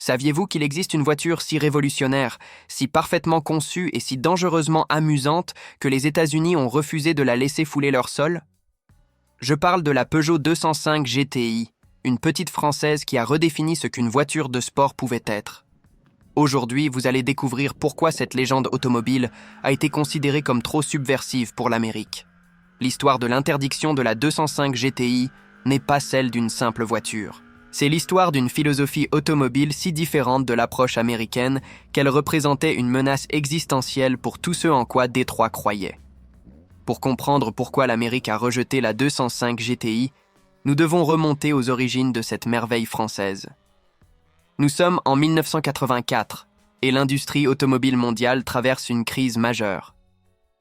Saviez-vous qu'il existe une voiture si révolutionnaire, si parfaitement conçue et si dangereusement amusante que les États-Unis ont refusé de la laisser fouler leur sol? Je parle de la Peugeot 205 GTI, une petite française qui a redéfini ce qu'une voiture de sport pouvait être. Aujourd'hui, vous allez découvrir pourquoi cette légende automobile a été considérée comme trop subversive pour l'Amérique. L'histoire de l'interdiction de la 205 GTI n'est pas celle d'une simple voiture. C'est l'histoire d'une philosophie automobile si différente de l'approche américaine qu'elle représentait une menace existentielle pour tous ceux en quoi Détroit croyait. Pour comprendre pourquoi l'Amérique a rejeté la 205 GTI, nous devons remonter aux origines de cette merveille française. Nous sommes en 1984 et l'industrie automobile mondiale traverse une crise majeure.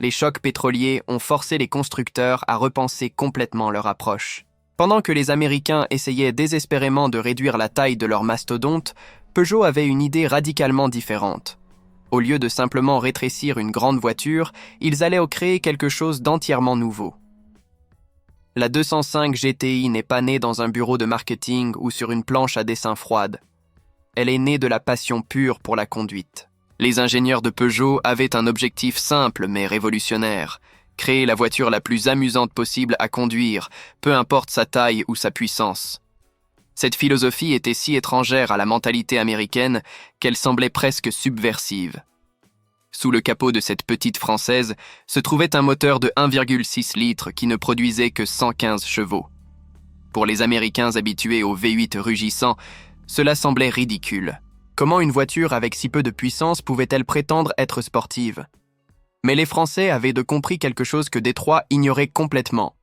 Les chocs pétroliers ont forcé les constructeurs à repenser complètement leur approche. Pendant que les Américains essayaient désespérément de réduire la taille de leur mastodonte, Peugeot avait une idée radicalement différente. Au lieu de simplement rétrécir une grande voiture, ils allaient créer quelque chose d'entièrement nouveau. La 205 GTI n'est pas née dans un bureau de marketing ou sur une planche à dessin froide. Elle est née de la passion pure pour la conduite. Les ingénieurs de Peugeot avaient un objectif simple mais révolutionnaire: créer la voiture la plus amusante possible à conduire, peu importe sa taille ou sa puissance. Cette philosophie était si étrangère à la mentalité américaine qu'elle semblait presque subversive. Sous le capot de cette petite française se trouvait un moteur de 1,6 litres qui ne produisait que 115 chevaux. Pour les Américains habitués au V8 rugissant, cela semblait ridicule. Comment une voiture avec si peu de puissance pouvait-elle prétendre être sportive? Mais les Français avaient compris quelque chose que Détroit ignorait complètement.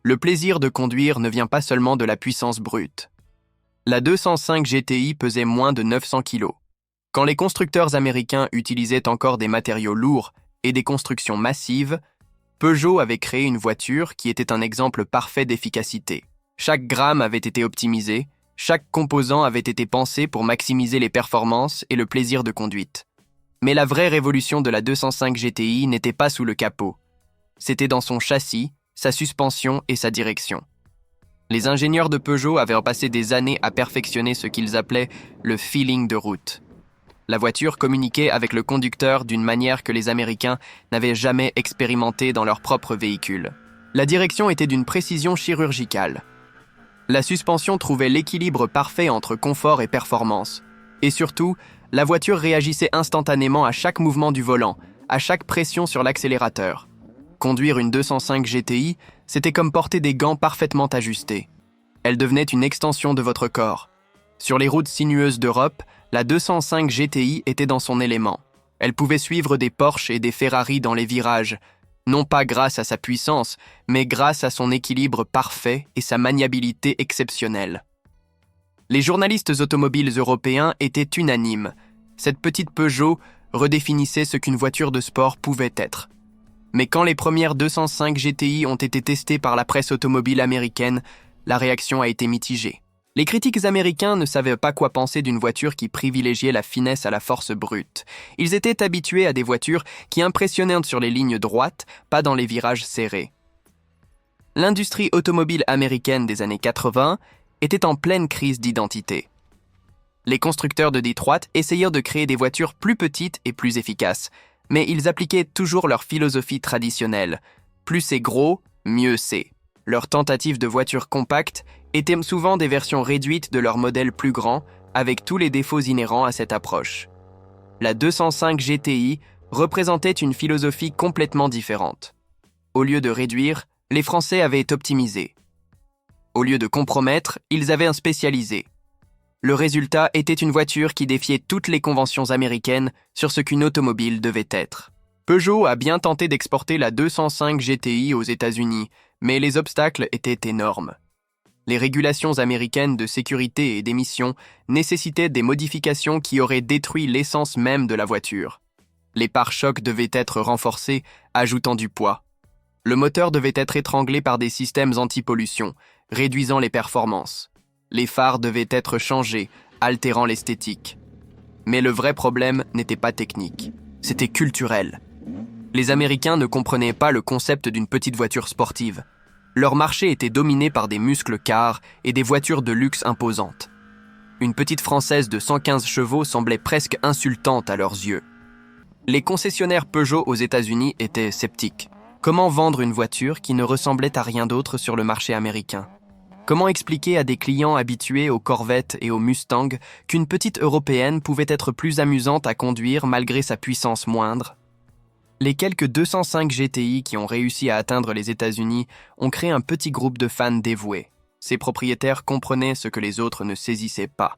Le plaisir de conduire ne vient pas seulement de la puissance brute. La 205 GTI pesait moins de 900 kg. Quand les constructeurs américains utilisaient encore des matériaux lourds et des constructions massives, Peugeot avait créé une voiture qui était un exemple parfait d'efficacité. Chaque gramme avait été optimisé, chaque composant avait été pensé pour maximiser les performances et le plaisir de conduite. Mais la vraie révolution de la 205 GTI n'était pas sous le capot. C'était dans son châssis, sa suspension et sa direction. Les ingénieurs de Peugeot avaient passé des années à perfectionner ce qu'ils appelaient le feeling de route. La voiture communiquait avec le conducteur d'une manière que les Américains n'avaient jamais expérimentée dans leur propre véhicule. La direction était d'une précision chirurgicale. La suspension trouvait l'équilibre parfait entre confort et performance. Et surtout, la voiture réagissait instantanément à chaque mouvement du volant, à chaque pression sur l'accélérateur. Conduire une 205 GTI, c'était comme porter des gants parfaitement ajustés. Elle devenait une extension de votre corps. Sur les routes sinueuses d'Europe, la 205 GTI était dans son élément. Elle pouvait suivre des Porsche et des Ferrari dans les virages, non pas grâce à sa puissance, mais grâce à son équilibre parfait et sa maniabilité exceptionnelle. Les journalistes automobiles européens étaient unanimes. Cette petite Peugeot redéfinissait ce qu'une voiture de sport pouvait être. Mais quand les premières 205 GTI ont été testées par la presse automobile américaine, la réaction a été mitigée. Les critiques américains ne savaient pas quoi penser d'une voiture qui privilégiait la finesse à la force brute. Ils étaient habitués à des voitures qui impressionnaient sur les lignes droites, pas dans les virages serrés. L'industrie automobile américaine des années 80 était en pleine crise d'identité. Les constructeurs de Détroit essayèrent de créer des voitures plus petites et plus efficaces, mais ils appliquaient toujours leur philosophie traditionnelle. Plus c'est gros, mieux c'est. Leurs tentatives de voitures compactes étaient souvent des versions réduites de leurs modèles plus grands, avec tous les défauts inhérents à cette approche. La 205 GTI représentait une philosophie complètement différente. Au lieu de réduire, les Français avaient optimisé. Au lieu de compromettre, ils avaient spécialisé. Le résultat était une voiture qui défiait toutes les conventions américaines sur ce qu'une automobile devait être. Peugeot a bien tenté d'exporter la 205 GTI aux États-Unis, mais les obstacles étaient énormes. Les régulations américaines de sécurité et d'émissions nécessitaient des modifications qui auraient détruit l'essence même de la voiture. Les pare-chocs devaient être renforcés, ajoutant du poids. Le moteur devait être étranglé par des systèmes anti-pollution, réduisant les performances. Les phares devaient être changés, altérant l'esthétique. Mais le vrai problème n'était pas technique, c'était culturel. Les Américains ne comprenaient pas le concept d'une petite voiture sportive. Leur marché était dominé par des muscles cars et des voitures de luxe imposantes. Une petite Française de 115 chevaux semblait presque insultante à leurs yeux. Les concessionnaires Peugeot aux États-Unis étaient sceptiques. Comment vendre une voiture qui ne ressemblait à rien d'autre sur le marché américain? Comment expliquer à des clients habitués aux Corvettes et aux Mustang qu'une petite européenne pouvait être plus amusante à conduire malgré sa puissance moindre? Les quelques 205 GTI qui ont réussi à atteindre les États-Unis ont créé un petit groupe de fans dévoués. Ses propriétaires comprenaient ce que les autres ne saisissaient pas.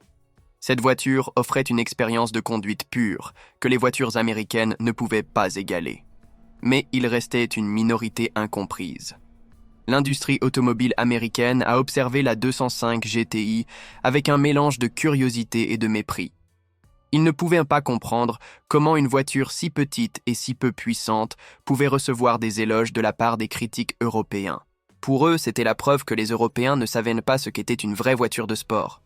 Cette voiture offrait une expérience de conduite pure que les voitures américaines ne pouvaient pas égaler. Mais il restait une minorité incomprise. L'industrie automobile américaine a observé la 205 GTI avec un mélange de curiosité et de mépris. Ils ne pouvaient pas comprendre comment une voiture si petite et si peu puissante pouvait recevoir des éloges de la part des critiques européens. Pour eux, c'était la preuve que les Européens ne savaient pas ce qu'était une vraie voiture de sport.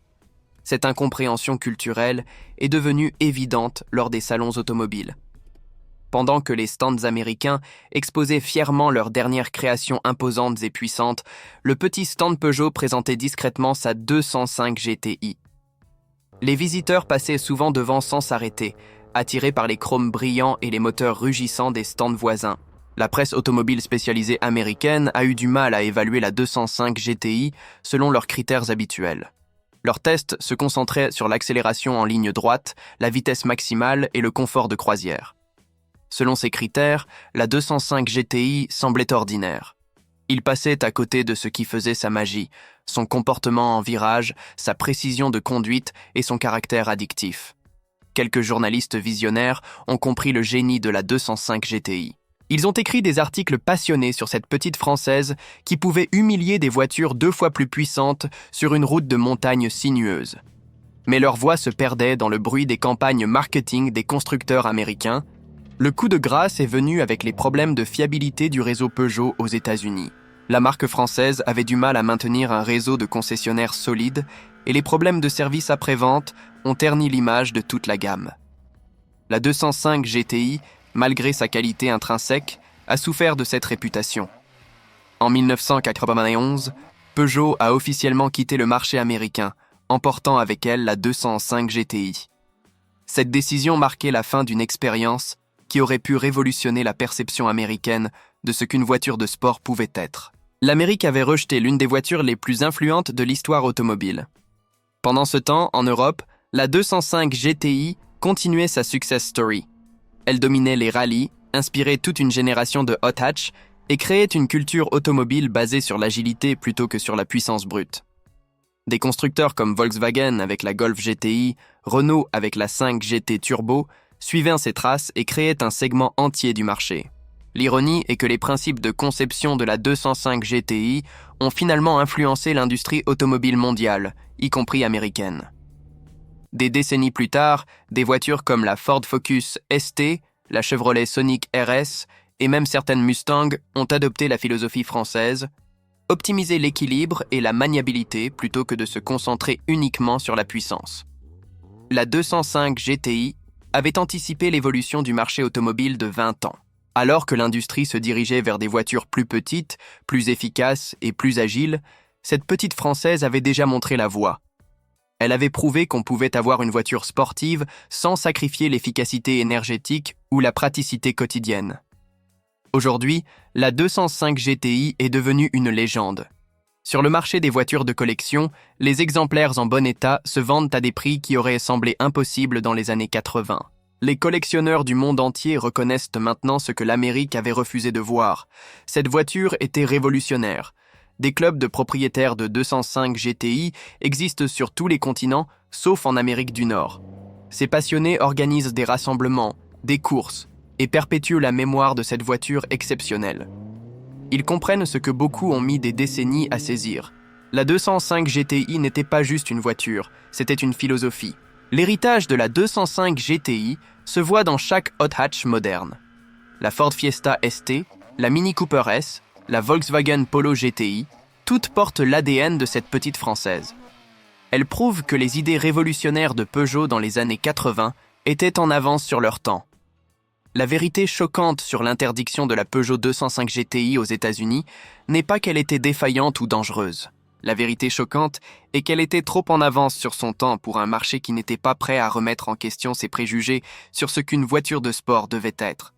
Cette incompréhension culturelle est devenue évidente lors des salons automobiles. Pendant que les stands américains exposaient fièrement leurs dernières créations imposantes et puissantes, le petit stand Peugeot présentait discrètement sa 205 GTI. Les visiteurs passaient souvent devant sans s'arrêter, attirés par les chromes brillants et les moteurs rugissants des stands voisins. La presse automobile spécialisée américaine a eu du mal à évaluer la 205 GTI selon leurs critères habituels. Leurs tests se concentraient sur l'accélération en ligne droite, la vitesse maximale et le confort de croisière. Selon ces critères, la 205 GTI semblait ordinaire. Il passait à côté de ce qui faisait sa magie, son comportement en virage, sa précision de conduite et son caractère addictif. Quelques journalistes visionnaires ont compris le génie de la 205 GTI. Ils ont écrit des articles passionnés sur cette petite Française qui pouvait humilier des voitures 2 fois plus puissantes sur une route de montagne sinueuse. Mais leur voix se perdait dans le bruit des campagnes marketing des constructeurs américains. Le coup de grâce est venu avec les problèmes de fiabilité du réseau Peugeot aux États-Unis. La marque française avait du mal à maintenir un réseau de concessionnaires solide et les problèmes de service après-vente ont terni l'image de toute la gamme. La 205 GTI, malgré sa qualité intrinsèque, a souffert de cette réputation. En 1991, Peugeot a officiellement quitté le marché américain, emportant avec elle la 205 GTI. Cette décision marquait la fin d'une expérience qui aurait pu révolutionner la perception américaine de ce qu'une voiture de sport pouvait être. L'Amérique avait rejeté l'une des voitures les plus influentes de l'histoire automobile. Pendant ce temps, en Europe, la 205 GTI continuait sa success story. Elle dominait les rallyes, inspirait toute une génération de hot hatch et créait une culture automobile basée sur l'agilité plutôt que sur la puissance brute. Des constructeurs comme Volkswagen avec la Golf GTI, Renault avec la 5 GT Turbo suivaient ses traces et créaient un segment entier du marché. L'ironie est que les principes de conception de la 205 GTI ont finalement influencé l'industrie automobile mondiale, y compris américaine. Des décennies plus tard, des voitures comme la Ford Focus ST, la Chevrolet Sonic RS et même certaines Mustang ont adopté la philosophie française, optimiser l'équilibre et la maniabilité plutôt que de se concentrer uniquement sur la puissance. La 205 GTI avait anticipé l'évolution du marché automobile de 20 ans. Alors que l'industrie se dirigeait vers des voitures plus petites, plus efficaces et plus agiles, cette petite Française avait déjà montré la voie. Elle avait prouvé qu'on pouvait avoir une voiture sportive sans sacrifier l'efficacité énergétique ou la praticité quotidienne. Aujourd'hui, la 205 GTI est devenue une légende. Sur le marché des voitures de collection, les exemplaires en bon état se vendent à des prix qui auraient semblé impossibles dans les années 80. Les collectionneurs du monde entier reconnaissent maintenant ce que l'Amérique avait refusé de voir. Cette voiture était révolutionnaire. Des clubs de propriétaires de 205 GTI existent sur tous les continents, sauf en Amérique du Nord. Ces passionnés organisent des rassemblements, des courses, et perpétuent la mémoire de cette voiture exceptionnelle. Ils comprennent ce que beaucoup ont mis des décennies à saisir. La 205 GTI n'était pas juste une voiture, c'était une philosophie. L'héritage de la 205 GTI se voit dans chaque hot hatch moderne. La Ford Fiesta ST, la Mini Cooper S, la Volkswagen Polo GTI, toutes portent l'ADN de cette petite Française. Elles prouvent que les idées révolutionnaires de Peugeot dans les années 80 étaient en avance sur leur temps. La vérité choquante sur l'interdiction de la Peugeot 205 GTI aux États-Unis n'est pas qu'elle était défaillante ou dangereuse. La vérité choquante est qu'elle était trop en avance sur son temps pour un marché qui n'était pas prêt à remettre en question ses préjugés sur ce qu'une voiture de sport devait être.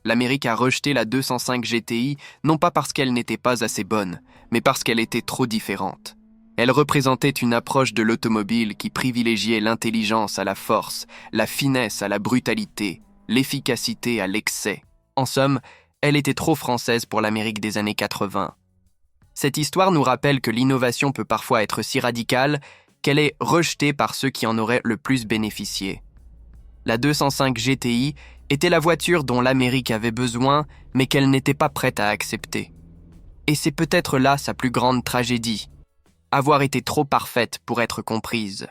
L'Amérique a rejeté la 205 GTI non pas parce qu'elle n'était pas assez bonne, mais parce qu'elle était trop différente. Elle représentait une approche de l'automobile qui privilégiait l'intelligence à la force, la finesse à la brutalité, l'efficacité à l'excès. En somme, elle était trop française pour l'Amérique des années 80. Cette histoire nous rappelle que l'innovation peut parfois être si radicale qu'elle est rejetée par ceux qui en auraient le plus bénéficié. La 205 GTI était la voiture dont l'Amérique avait besoin, mais qu'elle n'était pas prête à accepter. Et c'est peut-être là sa plus grande tragédie, avoir été trop parfaite pour être comprise.